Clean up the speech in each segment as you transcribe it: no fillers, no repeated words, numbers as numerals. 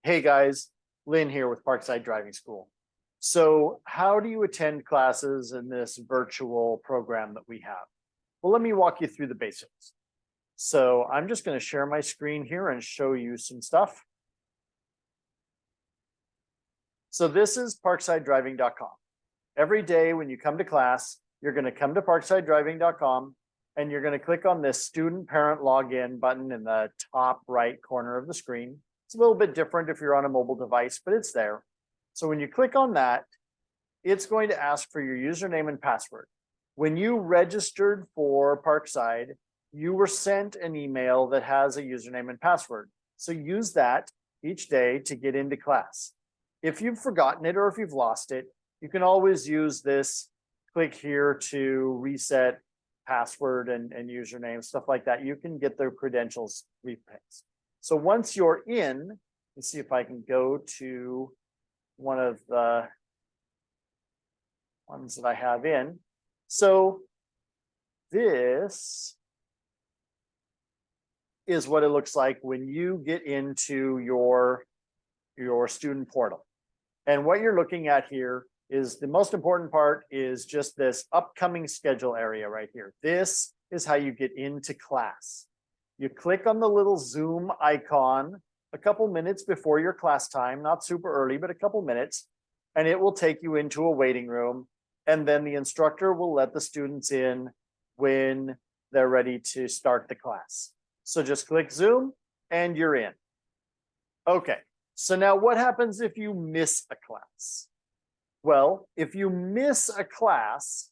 Hey guys, Lynn here with Parkside Driving School. So how do you attend classes in this virtual program that we have? Well, let me walk you through the basics. So I'm just going to share my screen here and show you some stuff. So this is parksidedriving.com. Every day when you come to class, you're going to come to parksidedriving.com and you're going to click on this student parent login button in the top right corner of the screen. It's a little bit different if you're on a mobile device, but it's there. So when you click on that, it's going to ask for your username and password. When you registered for Parkside, you were sent an email that has a username and password. So use that each day to get into class. If you've forgotten it or if you've lost it, you can always use this. Click here to reset password and username, stuff like that. You can get their credentials replaced. So once you're in, let's see if I can go to one of the ones that I have in. So this is what it looks like when you get into your student portal. And what you're looking at here is the most important part is just this upcoming schedule area right here. This is how you get into class. You click on the little Zoom icon a couple minutes before your class time, not super early, but a couple minutes, and it will take you into a waiting room. And then the instructor will let the students in when they're ready to start the class. So just click Zoom and you're in. Okay, so now what happens if you miss a class? Well, if you miss a class,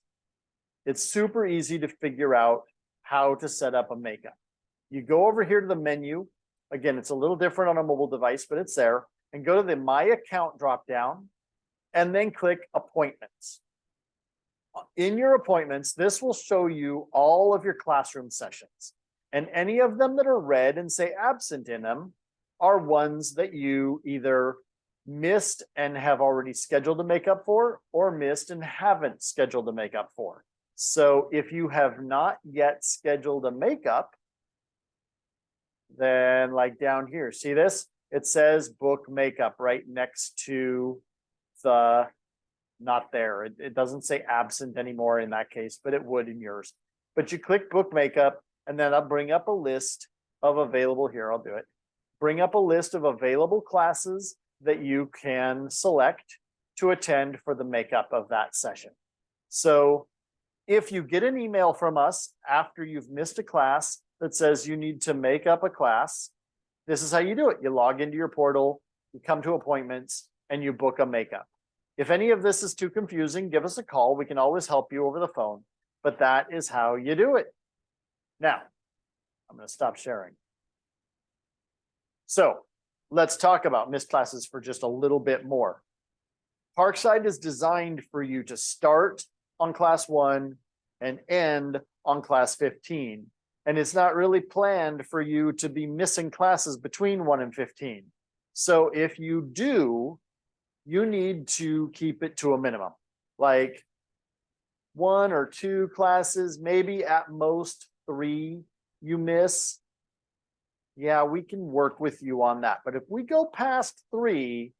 it's super easy to figure out how to set up a makeup. You go over here to the menu. Again, it's a little different on a mobile device, but it's there. And go to the My Account dropdown and then click Appointments. In your appointments, this will show you all of your classroom sessions. And any of them that are red and say absent in them are ones that you either missed and have already scheduled to make up for, or missed and haven't scheduled to make up for. So if you have not yet scheduled a makeup, then like down here, see this? It says book makeup right next to the not there. It doesn't say absent anymore in that case, but it would in yours. But you click book makeup and then I'll bring up a list of available here. I'll do it. Bring up a list of available classes that you can select to attend for the makeup of that session. So if you get an email from us after you've missed a class that says you need to make up a class, this is how you do it. You log into your portal, you come to appointments, and you book a makeup. If any of this is too confusing, give us a call. We can always help you over the phone, but that is how you do it. Now, I'm going to stop sharing. So let's talk about missed classes for just a little bit more. Parkside is designed for you to start on class 1 and end on class 15. And it's not really planned for you to be missing classes between 1 and 15. So if you do, you need to keep it to a minimum, like 1 or 2 classes, maybe at most 3 you miss. Yeah, we can work with you on that. But if we go past 3,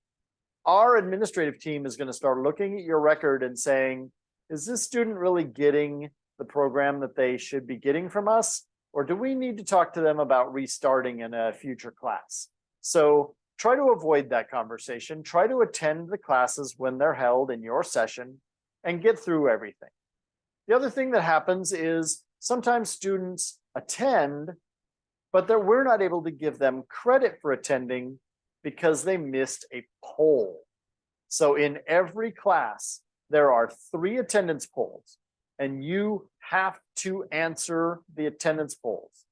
our administrative team is going to start looking at your record and saying, is this student really getting the program that they should be getting from us? Or do we need to talk to them about restarting in a future class? So try to avoid that conversation. Try to attend the classes when they're held in your session and get through everything. The other thing that happens is sometimes students attend, but we're not able to give them credit for attending because they missed a poll. So in every class, there are 3 attendance polls, and you have to answer the attendance polls.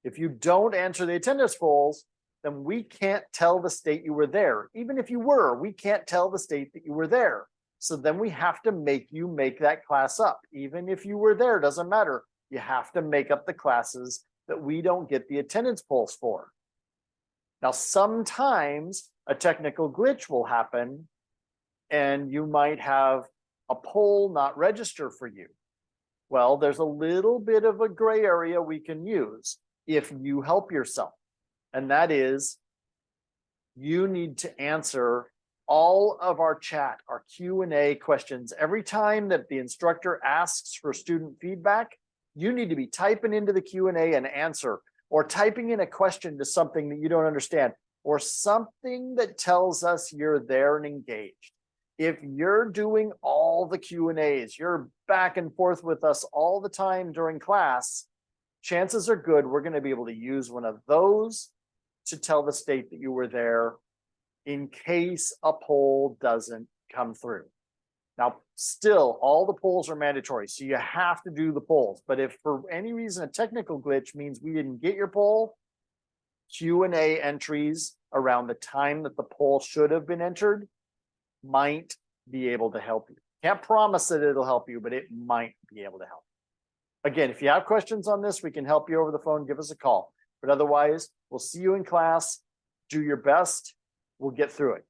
If you don't answer the attendance polls, then we can't tell the state you were there. Even if you were, we can't tell the state that you were there. So then we have to make you make that class up. Even if you were there, doesn't matter. You have to make up the classes that we don't get the attendance polls for. Now, sometimes a technical glitch will happen and you might have a poll not register for you. Well, there's a little bit of a gray area we can use if you help yourself. And that is, you need to answer all of our chat, our Q&A questions. Every time that the instructor asks for student feedback, you need to be typing into the Q&A an answer, or typing in a question to something that you don't understand, or something that tells us you're there and engaged. If you're doing all the Q&As, you're back and forth with us all the time during class, chances are good we're going to be able to use one of those to tell the state that you were there in case a poll doesn't come through. Now, still, all the polls are mandatory, so you have to do the polls. But if for any reason a technical glitch means we didn't get your poll, Q&A entries around the time that the poll should have been entered might be able to help you. Can't promise that it'll help you, but it might be able to help. Again, if you have questions on this, we can help you over the phone. Give us a call. But otherwise, we'll see you in class. Do your best. We'll get through it.